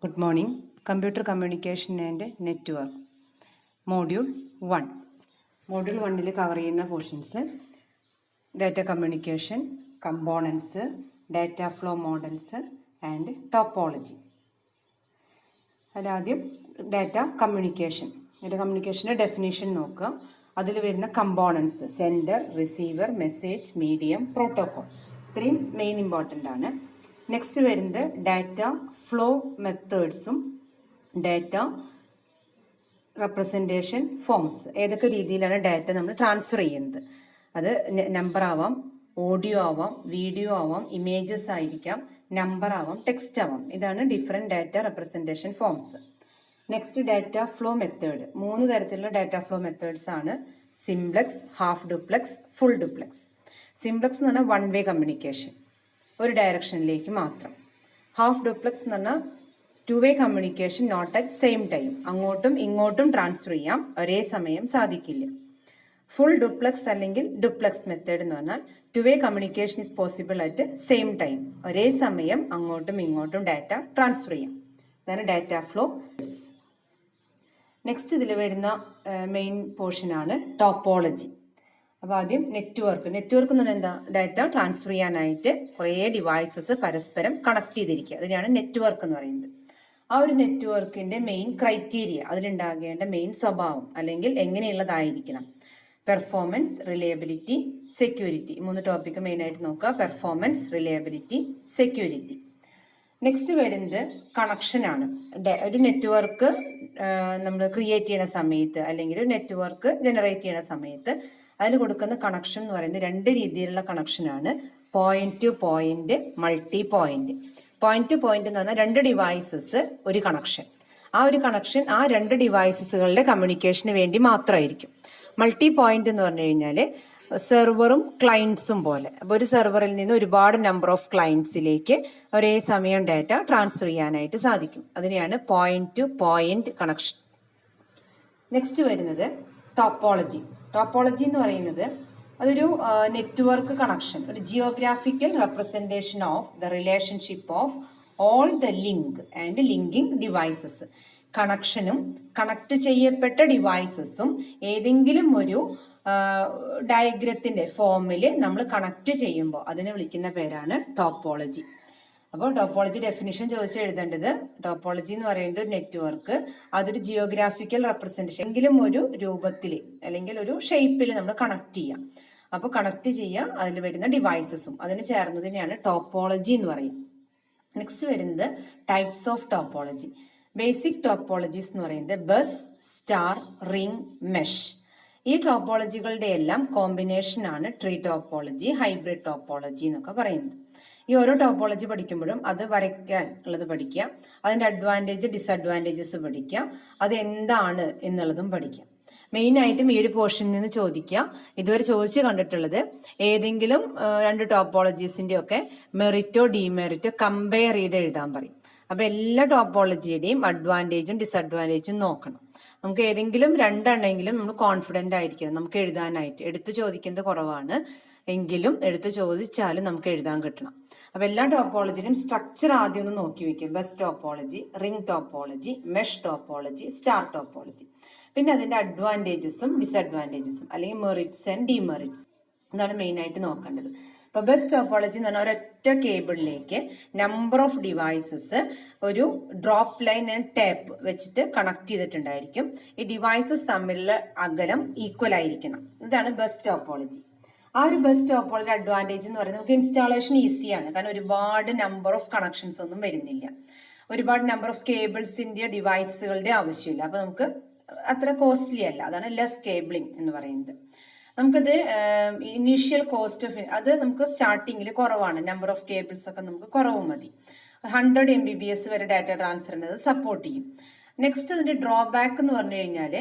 Good morning. Computer Communication and Networks. Module 1. Module 1 cover ചെയ്യുന്ന portions data communication, components, data flow models and topology. അതിലാദ്യം data കമ്മ്യൂണിക്കേഷൻ്റെ definition നോക്കുക. അതിൽ വരുന്ന components sender, receiver, message, medium, protocol, ഇത്രയും main important ആണ്. Next വരുന്നത് data flow മെത്തേഡ്സും ഡാറ്റ റെപ്രസെൻറ്റേഷൻ ഫോംസ്. ഏതൊക്കെ രീതിയിലാണ് ഡാറ്റ നമ്മൾ ട്രാൻസ്ഫർ ചെയ്യുന്നത്? അത് നമ്പർ ആവാം, ഓഡിയോ ആവാം, വീഡിയോ ആവാം, ഇമേജസ് ആയിരിക്കാം, നമ്പർ ആവാം, ടെക്സ്റ്റ് ആവാം. ഇതാണ് different data representation forms. Next data flow method. 3 തരത്തിലുള്ള ഡാറ്റ ഫ്ലോ മെത്തേഡ്സ് ആണ്: simplex, half duplex, full duplex. Simplex എന്ന് പറഞ്ഞാൽ 1 വേ കമ്മ്യൂണിക്കേഷൻ, ഒരു ഡയറക്ഷനിലേക്ക് മാത്രം. ഹാഫ് ഡ്യൂപ്ലക്സ് എന്ന് പറഞ്ഞാൽ 2 way communication, not at same time. അങ്ങോട്ടും ഇങ്ങോട്ടും ട്രാൻസ്ഫർ ചെയ്യാം, ഒരേ സമയം സാധിക്കില്ല. ഫുൾ ഡ്യൂപ്ലക്സ് അല്ലെങ്കിൽ ഡ്യൂപ്ലക്സ് മെത്തേഡ് എന്ന് പറഞ്ഞാൽ 2 way communication is possible at same time. ഒരേ സമയം അങ്ങോട്ടും ഇങ്ങോട്ടും ഡാറ്റ ട്രാൻസ്ഫർ ചെയ്യാം. അതാണ് ഡാറ്റ ഫ്ലോ. നെക്സ്റ്റ് ഇതിൽ വരുന്ന മെയിൻ പോർഷനാണ് ടോപ്പോളജി. അപ്പോൾ ആദ്യം നെറ്റ്വർക്ക് എന്ന് പറഞ്ഞാൽ എന്താ? ഡാറ്റ ട്രാൻസ്ഫർ ചെയ്യാനായിട്ട് കുറേ ഡിവൈസസ് പരസ്പരം കണക്ട് ചെയ്തിരിക്കുക. അതിനാണ് നെറ്റ്വർക്ക് എന്ന് പറയുന്നത്. ആ ഒരു നെറ്റ്വർക്കിന്റെ മെയിൻ ക്രൈറ്റീരിയ, അതിലുണ്ടാകേണ്ട മെയിൻ സ്വഭാവം അല്ലെങ്കിൽ എങ്ങനെയുള്ളതായിരിക്കണം: പെർഫോമൻസ്, റിലയബിലിറ്റി, സെക്യൂരിറ്റി. 3 ടോപ്പിക്ക് മെയിനായിട്ട് നോക്കുക: പെർഫോമൻസ്, റിലയബിലിറ്റി, സെക്യൂരിറ്റി. നെക്സ്റ്റ് വരുന്നത് കണക്ഷനാണ്. ഒരു നെറ്റ്വർക്ക് നമ്മൾ ക്രിയേറ്റ് ചെയ്യുന്ന സമയത്ത് അല്ലെങ്കിൽ ഒരു നെറ്റ്വർക്ക് ജനറേറ്റ് ചെയ്യുന്ന സമയത്ത് അതിൽ കൊടുക്കുന്ന കണക്ഷൻ എന്ന് പറയുന്നത് 2 രീതിയിലുള്ള കണക്ഷനാണ്: point two point, multi point. Point two point എന്ന് പറഞ്ഞാൽ 2 ഡിവൈസസ് ഒരു കണക്ഷൻ. ആ ഒരു കണക്ഷൻ ആ 2 ഡിവൈസസുകളുടെ കമ്മ്യൂണിക്കേഷന് വേണ്ടി മാത്രമായിരിക്കും. മൾട്ടി പോയിന്റ് എന്ന് പറഞ്ഞു കഴിഞ്ഞാൽ സെർവറും ക്ലയൻസും പോലെ. അപ്പോൾ ഒരു സെർവറിൽ നിന്ന് ഒരുപാട് നമ്പർ ഓഫ് ക്ലയൻസിലേക്ക് ഒരേ സമയം ഡാറ്റ ട്രാൻസ്ഫർ ചെയ്യാനായിട്ട് സാധിക്കും. അതിനെയാണ് point two point connection. Next വരുന്നത് ടോപ്പോളജി. ടോപ്പോളജി എന്ന് പറയുന്നത് അതൊരു നെറ്റ്വർക്ക് കണക്ഷൻ, ഒരു geographical representation of the relationship of all the link and linking devices. കണക്ഷനും കണക്ട് ചെയ്യപ്പെട്ട ഡിവൈസസും ഏതെങ്കിലും ഒരു ഡയഗ്രത്തിന്റെ ഫോമിൽ നമ്മൾ കണക്ട് ചെയ്യുമ്പോൾ അതിനെ വിളിക്കുന്ന പേരാണ് ടോപ്പോളജി. അപ്പോൾ ടോപ്പോളജി ഡെഫിനിഷൻ ചോദിച്ച് എഴുതേണ്ടത്: ടോപ്പോളജി എന്ന് പറയുന്നത് ഒരു നെറ്റ്വർക്ക്, അതൊരു ജിയോഗ്രാഫിക്കൽ റെപ്രസെൻറ്റേഷൻ എങ്കിലും ഒരു രൂപത്തിൽ അല്ലെങ്കിൽ ഒരു ഷേപ്പിൽ നമ്മൾ കണക്ട് ചെയ്യാം. അപ്പോൾ കണക്ട് ചെയ്യുക, അതിൽ വരുന്ന ഡിവൈസസും അതിന് ചേർന്നതിനെയാണ് ടോപ്പോളജി എന്ന് പറയും. നെക്സ്റ്റ് വരുന്നത് types of topology. Basic topologies എന്ന് പറയുന്നത് ബസ്, സ്റ്റാർ, റിംഗ്, മെഷ്. ഈ ടോപ്പോളജികളുടെ എല്ലാം കോമ്പിനേഷൻ ആണ് ട്രീ ടോപ്പോളജി, ഹൈബ്രിഡ് ടോപ്പോളജി എന്നൊക്കെ പറയുന്നത്. ഈ ഓരോ ടോപ്പോളജി പഠിക്കുമ്പോഴും അത് വരയ്ക്കാൻ ഉള്ളത് പഠിക്കുക, അതിൻ്റെ അഡ്വാൻറ്റേജ് ഡിസഡ്വാൻറ്റേജസ് പഠിക്കുക, അത് എന്താണ് എന്നുള്ളതും പഠിക്കുക. മെയിനായിട്ടും ഈ ഒരു പോർഷനിൽ നിന്ന് ചോദിക്കുക, ഇതുവരെ ചോദിച്ച് കണ്ടിട്ടുള്ളത് ഏതെങ്കിലും 2 ടോപ്പോളജീസിൻ്റെ ഒക്കെ മെറിറ്റോ ഡിമെറിറ്റോ കമ്പയർ ചെയ്ത് എഴുതാൻ പറയും. അപ്പോൾ എല്ലാ ടോപ്പോളജിയുടെയും അഡ്വാൻറ്റേജും ഡിസഡ്വാൻറ്റേജും നോക്കണം. നമുക്ക് ഏതെങ്കിലും 2 എണ്ണമെങ്കിലും നമ്മൾ കോൺഫിഡൻ്റ് ആയിരിക്കണം നമുക്ക് എഴുതാനായിട്ട്. എടുത്ത് ചോദിക്കുന്നത് കുറവാണ് എങ്കിലും എടുത്ത് ചോദിച്ചാലും നമുക്ക് എഴുതാൻ കിട്ടണം. അപ്പോൾ എല്ലാ ടോപ്പോളജിയിലും സ്ട്രക്ചർ ആദ്യം ഒന്ന് നോക്കി വയ്ക്കുക: bus topology, ring topology, mesh topology, star topology. പിന്നെ അതിൻ്റെ അഡ്വാൻറ്റേജസും ഡിസഡ്വാൻറ്റേജസും അല്ലെങ്കിൽ മെറിറ്റ്സ് ആൻഡ് ഡിമെറിറ്റ്സ്, ഇതാണ് മെയിനായിട്ട് നോക്കേണ്ടത്. ഇപ്പോൾ ബസ് ടോപ്പോളജി എന്ന് പറഞ്ഞാൽ ഒരൊറ്റ കേബിളിലേക്ക് നമ്പർ ഓഫ് ഡിവൈസസ് ഒരു ഡ്രോപ്പ് ലൈൻ ആൻഡ് ടാപ്പ് വെച്ചിട്ട് കണക്ട് ചെയ്തിട്ടുണ്ടായിരിക്കും. ഈ ഡിവൈസസ് തമ്മിലുള്ള അകലം ഈക്വൽ ആയിരിക്കണം. ഇതാണ് ബസ് ടോപ്പോളജി. ആ ഒരു ബസ് ടോപ്പോളജി അഡ്വാൻറ്റേജ് എന്ന് പറയുന്നത് നമുക്ക് ഇൻസ്റ്റാളേഷൻ ഈസിയാണ്, കാരണം ഒരുപാട് നമ്പർ ഓഫ് കണക്ഷൻസ് ഒന്നും വരുന്നില്ല, ഒരുപാട് നമ്പർ ഓഫ് കേബിൾസിൻ്റെ ഡിവൈസുകളുടെ ആവശ്യമില്ല. അപ്പോൾ നമുക്ക് അത്ര കോസ്റ്റ്ലി അല്ല. അതാണ് ലെസ് കേബിളിംഗ് എന്ന് പറയുന്നത്. നമുക്കത് ഇനീഷ്യൽ കോസ്റ്റ് ഓഫ് അത് നമുക്ക് സ്റ്റാർട്ടിങ്ങിൽ കുറവാണ്, നമ്പർ ഓഫ് കേബിൾസ് ഒക്കെ നമുക്ക് കുറവ് മതി. 100 Mbps വരെ ഡാറ്റ ട്രാൻസ്ഫറിന് സപ്പോർട്ട് ചെയ്യും. നെക്സ്റ്റ് അതിന്റെ ഡ്രോബാക്ക് എന്ന് പറഞ്ഞു കഴിഞ്ഞാൽ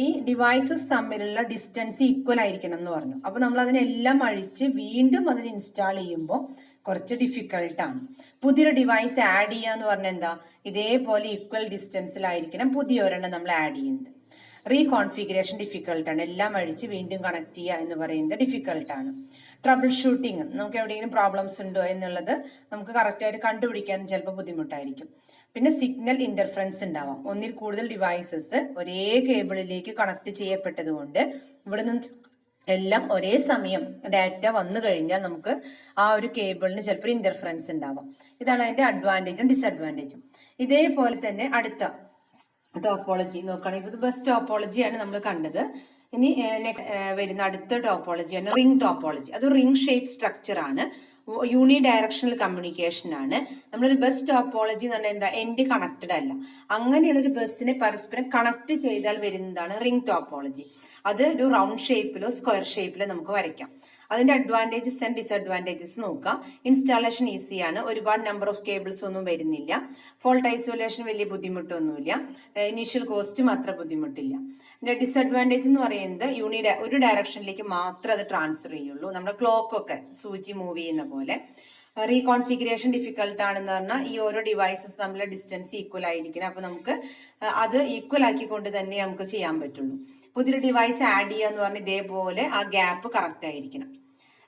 ഈ ഡിവൈസസ് തമ്മിലുള്ള ഡിസ്റ്റൻസ് ഈക്വൽ ആയിരിക്കണം എന്ന് പറഞ്ഞു. അപ്പോൾ നമ്മൾ അതിനെല്ലാം അഴിച്ച് വീണ്ടും അതിന് ഇൻസ്റ്റാൾ ചെയ്യുമ്പോൾ കുറച്ച് ഡിഫിക്കൾട്ടാണ്. പുതിയൊരു ഡിവൈസ് ആഡ് ചെയ്യുക എന്ന് പറഞ്ഞാൽ എന്താ? ഇതേപോലെ ഈക്വൽ ഡിസ്റ്റൻസിലായിരിക്കണം പുതിയ ഒരെണ്ണം നമ്മൾ ആഡ് ചെയ്യുന്നത്. റീകോൺഫിഗറേഷൻ ഡിഫിക്കൽട്ടാണ്. എല്ലാം അഴിച്ച് വീണ്ടും കണക്ട് ചെയ്യുക എന്ന് പറയുന്നത് ഡിഫിക്കൽട്ടാണ്. ട്രബിൾ ഷൂട്ടിങ്, നമുക്ക് എവിടെയെങ്കിലും പ്രോബ്ലംസ് ഉണ്ടോ എന്നുള്ളത് നമുക്ക് കറക്റ്റായിട്ട് കണ്ടുപിടിക്കാനും ചിലപ്പോൾ ബുദ്ധിമുട്ടായിരിക്കും. പിന്നെ സിഗ്നൽ ഇന്റർഫറൻസ് ഉണ്ടാവാം. ഒന്നിൽ കൂടുതൽ ഡിവൈസസ് ഒരേ കേബിളിലേക്ക് കണക്ട് ചെയ്യപ്പെട്ടത് കൊണ്ട് ഇവിടെ നിന്ന് എല്ലാം ഒരേ സമയം ഡാറ്റ വന്നു കഴിഞ്ഞാൽ നമുക്ക് ആ ഒരു കേബിളിന് ചിലപ്പോൾ ഇന്റർഫറൻസ് ഉണ്ടാവാം. ഇതാണ് അതിന്റെ അഡ്വാൻറ്റേജും ഡിസഡ്വാൻറ്റേജും. ഇതേപോലെ തന്നെ അടുത്ത ടോപ്പോളജി നോക്കുകയാണെങ്കിൽ ഇത് ബസ് ടോപ്പോളജിയാണ് നമ്മൾ കണ്ടത്. ഇനി വരുന്ന അടുത്ത ടോപ്പോളജിയാണ് റിംഗ് ടോപ്പോളജി. അത് റിംഗ് ഷേപ്പ് സ്ട്രക്ചർ ആണ്, യൂണി ഡയറക്ഷണൽ കമ്മ്യൂണിക്കേഷൻ ആണ്. നമ്മളൊരു ബസ് ടോപ്പോളജി എന്ന് പറഞ്ഞാൽ എന്താ, എൻഡ് കണക്റ്റഡ് അല്ല. അങ്ങനെയുള്ള ഒരു ബസ്സിനെ പരസ്പരം കണക്ട് ചെയ്താൽ വരുന്നതാണ് റിംഗ് ടോപ്പോളജി. അത് ഒരു റൗണ്ട് ഷേപ്പിലോ സ്ക്വയർ ഷേപ്പിലോ നമുക്ക് വരയ്ക്കാം. അതിന്റെ അഡ്വാൻറ്റേജസ് ആൻഡ് ഡിസഡ്വാൻറ്റേജസ് നോക്കാം. ഇൻസ്റ്റാളേഷൻ ഈസിയാണ്, ഒരുപാട് നമ്പർ ഓഫ് കേബിൾസ് ഒന്നും വരുന്നില്ല. ഫോൾട്ട് ഐസൊലേഷൻ വലിയ ബുദ്ധിമുട്ടൊന്നുമില്ല. ഇനീഷ്യൽ കോസ്റ്റും അത്ര ബുദ്ധിമുട്ടില്ല. പിന്നെ ഡിസഡ്വാൻറ്റേജ് എന്ന് പറയുന്നത് ഒരു ഡയറക്ഷനിലേക്ക് മാത്രമേ അത് ട്രാൻസ്ഫർ ചെയ്യുള്ളൂ. നമ്മുടെ ക്ലോക്കൊക്കെ സൂചി മൂവ് ചെയ്യുന്ന പോലെ. റീകോൺഫിഗറേഷൻ ഡിഫിക്കൽട്ട് ആണെന്ന് പറഞ്ഞാൽ ഈ ഓരോ ഡിവൈസസ് തമ്മിലുള്ള ഡിസ്റ്റൻസ് ഈക്വൽ ആയിരിക്കണം. അപ്പൊ നമുക്ക് അത് ഈക്വൽ ആക്കിക്കൊണ്ട് തന്നെ നമുക്ക് ചെയ്യാൻ പറ്റുള്ളൂ. പുതിയൊരു ഡിവൈസ് ആഡ് ചെയ്യുക എന്ന് പറഞ്ഞാൽ ഇതേപോലെ ആ ഗ്യാപ്പ് കറക്റ്റ് ആയിരിക്കണം.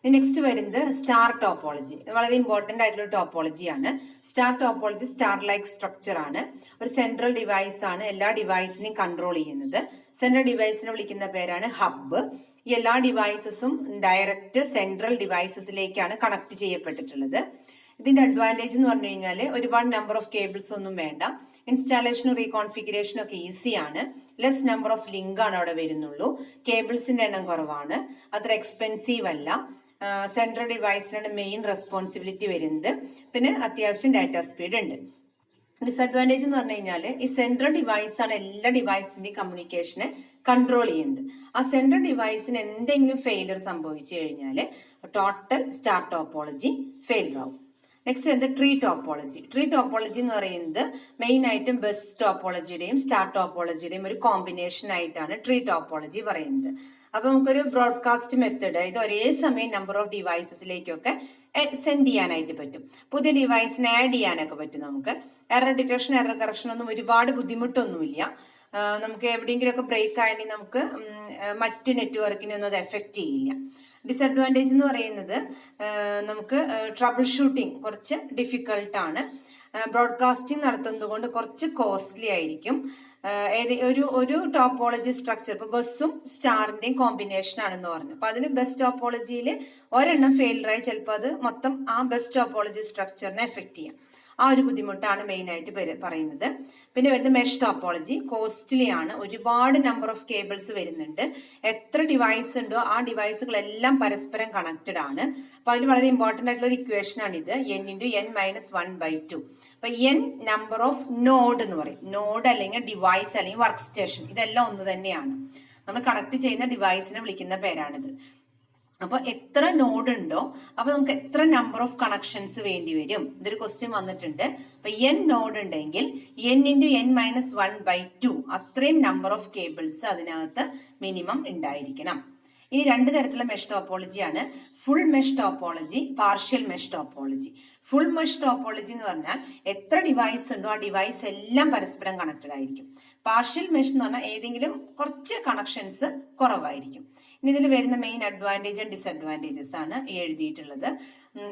നെക്സ്റ്റ് വരുന്നത് സ്റ്റാർ ടോപ്പോളജി. വളരെ ഇമ്പോർട്ടന്റ് ആയിട്ടുള്ള ടോപ്പോളജിയാണ്. Star topology star like structure ആണ്. ഒരു സെൻട്രൽ ഡിവൈസ് ആണ് എല്ലാ ഡിവൈസിനെയും കൺട്രോൾ ചെയ്യുന്നത്. സെൻട്രൽ ഡിവൈസിനെ വിളിക്കുന്ന പേരാണ് ഹബ്ബ്. ഈ എല്ലാ ഡിവൈസസും ഡയറക്റ്റ് സെൻട്രൽ ഡിവൈസസിലേക്കാണ് കണക്ട് ചെയ്യപ്പെട്ടിട്ടുള്ളത്. ഇതിന്റെ അഡ്വാൻറ്റേജ് എന്ന് പറഞ്ഞു കഴിഞ്ഞാൽ ഒരുപാട് നമ്പർ ഓഫ് കേബിൾസ് ഒന്നും വേണ്ട. ഇൻസ്റ്റാളേഷനും റീകോൺഫിഗറേഷനും ഒക്കെ ഈസിയാണ്. ലെസ് നമ്പർ ഓഫ് ലിങ്ക് ആണ് അവിടെ വരുന്നുള്ളൂ. കേബിൾസിന്റെ എണ്ണം കുറവാണ്. അത്ര എക്സ്പെൻസീവ് അല്ല. സെൻട്രൽ ഡിവൈസിനാണ് മെയിൻ റെസ്പോൺസിബിലിറ്റി വരുന്നത്. പിന്നെ അത്യാവശ്യം ഡാറ്റ സ്പീഡ് ഉണ്ട്. ഡിസഡ്വാൻറ്റേജ് എന്ന് പറഞ്ഞു കഴിഞ്ഞാൽ ഈ സെൻട്രൽ ഡിവൈസ് ആണ് എല്ലാ ഡിവൈസിന്റെയും കമ്മ്യൂണിക്കേഷനെ കൺട്രോൾ ചെയ്യുന്നത്. ആ സെൻട്രൽ ഡിവൈസിന് എന്തെങ്കിലും ഫെയിലിയർ സംഭവിച്ചു കഴിഞ്ഞാൽ ടോട്ടൽ സ്റ്റാർ ടോപ്പോളജി ഫെയിലിയർ ആവും. നെക്സ്റ്റ് വരുന്നത് ട്രീ ടോപ്പോളജി. ട്രീ ടോപ്പോളജി എന്ന് പറയുന്നത് മെയിൻ ആയിട്ടും ബസ് ടോപ്പോളജിയുടെയും സ്റ്റാർ ടോപ്പോളജിയുടെയും ഒരു കോമ്പിനേഷൻ ആയിട്ടാണ് ട്രീ ടോപ്പോളജി പറയുന്നത്. അപ്പൊ നമുക്കൊരു ബ്രോഡ്കാസ്റ്റ് മെത്തേഡ്, ഇത് ഒരേ സമയം നമ്പർ ഓഫ് ഡിവൈസസിലേക്കൊക്കെ സെൻഡ് ചെയ്യാനായിട്ട് പറ്റും. പുതിയ ഡിവൈസിനെ ആഡ് ചെയ്യാനൊക്കെ പറ്റും. നമുക്ക് എറർ ഡിറ്റക്ഷൻ എറർ കറക്ഷൻ ഒന്നും ഒരുപാട് ബുദ്ധിമുട്ടൊന്നുമില്ല. നമുക്ക് എവിടെയെങ്കിലുമൊക്കെ ബ്രേക്ക് ആണെങ്കിൽ നമുക്ക് മറ്റ് നെറ്റ്വർക്കിനൊന്നും അത് എഫക്റ്റ് ചെയ്യില്ല. ഡിസഡ്വാൻറ്റേജ് എന്ന് പറയുന്നത് നമുക്ക് ട്രബിൾ ഷൂട്ടിംഗ് കുറച്ച് ഡിഫിക്കൾട്ടാണ്. ബ്രോഡ്കാസ്റ്റിംഗ് നടത്തുന്നത് കൊണ്ട് കുറച്ച് കോസ്റ്റ്ലി ആയിരിക്കും. ഒരു ടോപ്പോളജി സ്ട്രക്ചർ ഇപ്പൊ ബസ്സും സ്റ്റാറിന്റെയും കോമ്പിനേഷൻ ആണെന്ന് പറഞ്ഞു. അപ്പൊ അതിന് ബസ് ടോപ്പോളജിയിൽ ഒരെണ്ണം ഫെയിലറായി ചിലപ്പോൾ അത് മൊത്തം ആ ബസ് ടോപ്പോളജി സ്ട്രക്ചറിനെ എഫക്ട് ചെയ്യാം. ആ ഒരു ബുദ്ധിമുട്ടാണ് മെയിൻ ആയിട്ട് പറയുന്നത്. പിന്നെ വരുന്നത് മെഷ് ടോപ്പോളജി. കോസ്റ്റ്ലി ആണ്, ഒരുപാട് നമ്പർ ഓഫ് കേബിൾസ് വരുന്നുണ്ട്. എത്ര ഡിവൈസ് ഉണ്ടോ ആ ഡിവൈസുകളെല്ലാം പരസ്പരം കണക്റ്റഡ് ആണ്. അപ്പൊ അതിൽ വളരെ ഇമ്പോർട്ടന്റ് ആയിട്ടുള്ള ഒരു ഇക്വേഷൻ ആണ് ഇത്, n×n-1/2. അപ്പൊ n നമ്പർ ഓഫ് നോഡ് എന്ന് പറയും. നോഡ് അല്ലെങ്കിൽ ഡിവൈസ് അല്ലെങ്കിൽ വർക്ക് സ്റ്റേഷൻ ഇതെല്ലാം ഒന്ന് തന്നെയാണ്. നമ്മൾ കണക്ട് ചെയ്യുന്ന ഡിവൈസിനെ വിളിക്കുന്ന പേരാണിത്. അപ്പൊ എത്ര നോഡ് ഉണ്ടോ അപ്പൊ നമുക്ക് എത്ര നമ്പർ ഓഫ് കണക്ഷൻസ് വേണ്ടി വരും, ഇതൊരു ക്വസ്റ്റ്യൻ വന്നിട്ടുണ്ട്. അപ്പൊ n നോഡ് ഉണ്ടെങ്കിൽ n×n-1/2 അത്രയും നമ്പർ ഓഫ് കേബിൾസ് അതിനകത്ത് മിനിമം ഉണ്ടായിരിക്കണം. ഇനി രണ്ട് തരത്തിലുള്ള മെഷ് ടോപ്പോളജിയാണ്, full mesh topology, partial mesh topology. Full mesh topology എന്ന് പറഞ്ഞാൽ എത്ര ഡിവൈസ് ഉണ്ടോ ആ ഡിവൈസ് എല്ലാം പരസ്പരം കണക്റ്റഡ് ആയിരിക്കും. പാർഷ്യൽ മെഷ് എന്ന് പറഞ്ഞാൽ ഏതെങ്കിലും കുറച്ച് കണക്ഷൻസ് കുറവായിരിക്കും. ഇനി ഇതിൽ വരുന്ന മെയിൻ അഡ്വാൻറ്റേജ് ആൻഡ് ഡിസഡ്വാൻറ്റേജസ് ആണ് എഴുതിയിട്ടുള്ളത്.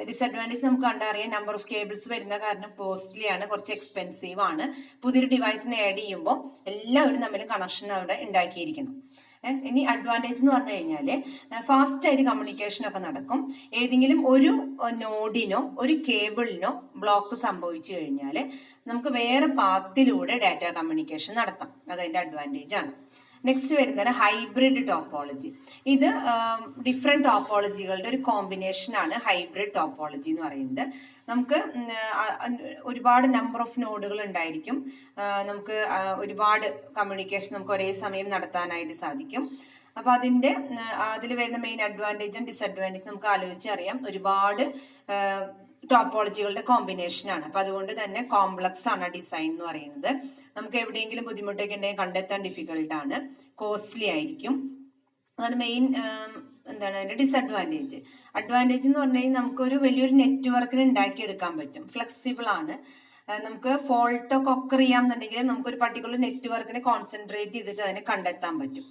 ഡിസഡ്വാൻറ്റേജ് നമുക്ക് കണ്ടറിയാം, നമ്പർ ഓഫ് കേബിൾസ് വരുന്ന കാരണം കോസ്റ്റ്ലി ആണ്, കുറച്ച് എക്സ്പെൻസീവ് ആണ്. പുതിയൊരു ഡിവൈസിനെ ആഡ് ചെയ്യുമ്പോൾ എല്ലാവരും തമ്മിൽ കണക്ഷൻ അവിടെ ഉണ്ടാക്കിയിരിക്കണം. ഇനി അഡ്വാൻറ്റേജ് എന്ന് പറഞ്ഞു കഴിഞ്ഞാൽ ഫാസ്റ്റ് ആയിട്ട് കമ്മ്യൂണിക്കേഷൻ ഒക്കെ നടക്കും. ഏതെങ്കിലും ഒരു നോഡിനോ ഒരു കേബിളിനോ ബ്ലോക്ക് സംഭവിച്ചു കഴിഞ്ഞാൽ നമുക്ക് വേറെ പാത്തിലൂടെ ഡാറ്റ കമ്മ്യൂണിക്കേഷൻ നടത്താം. അതതിന്റെ അഡ്വാൻറ്റേജ് ആണ്. നെക്സ്റ്റ് വരുന്നത് ഹൈബ്രിഡ് ടോപ്പോളജി. ഇത് ഡിഫറെന്റ് ടോപ്പോളജികളുടെ ഒരു കോമ്പിനേഷൻ ആണ് ഹൈബ്രിഡ് ടോപ്പോളജി എന്ന് പറയുന്നത്. നമുക്ക് ഒരുപാട് നമ്പർ ഓഫ് നോഡുകൾ ഉണ്ടായിരിക്കും. നമുക്ക് ഒരുപാട് കമ്മ്യൂണിക്കേഷൻ നമുക്ക് ഒരേ സമയം നടത്താനായിട്ട് സാധിക്കും. അപ്പൊ അതിൽ വരുന്ന മെയിൻ അഡ്വാൻറ്റേജും ഡിസഡ്വാൻറ്റേജും നമുക്ക് ആലോചിച്ചറിയാം. ഒരുപാട് ടോപ്പോളജികളുടെ കോമ്പിനേഷൻ ആണ്. അപ്പൊ അതുകൊണ്ട് തന്നെ കോംപ്ലക്സ് ആണ് ഡിസൈൻ എന്ന് പറയുന്നത്. നമുക്ക് എവിടെയെങ്കിലും ബുദ്ധിമുട്ടൊക്കെ ഉണ്ടെങ്കിൽ കണ്ടെത്താൻ ഡിഫിക്കൽട്ട് ആണ്, കോസ്റ്റ്ലി ആയിരിക്കും. അതാണ് മെയിൻ അതിന്റെ ഡിസഡ്വാൻറ്റേജ്. അഡ്വാൻറ്റേജ് എന്ന് പറഞ്ഞു കഴിഞ്ഞാൽ നമുക്കൊരു വലിയൊരു നെറ്റ്വർക്കിന് ഉണ്ടാക്കിയെടുക്കാൻ പറ്റും, ഫ്ലെക്സിബിൾ ആണ്. നമുക്ക് ഫോൾട്ട് ഒക്കെ ഒക്കർ ചെയ്യാന്നുണ്ടെങ്കിൽ നമുക്കൊരു പർട്ടിക്കുലർ നെറ്റ്വർക്കിനെ കോൺസെൻട്രേറ്റ് ചെയ്തിട്ട് അതിനെ കണ്ടെത്താൻ പറ്റും.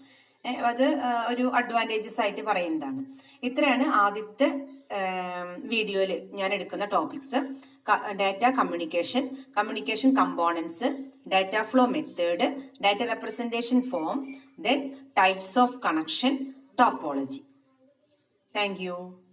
അത് ഒരു അഡ്വാൻറ്റേജസ് ആയിട്ട് പറയുന്നതാണ്. ഇത്രയാണ് ആദ്യത്തെ വീഡിയോയിൽ ഞാൻ എടുക്കുന്ന topics. data communication components, data flow method, data representation form, then types of connection, topology. Thank you.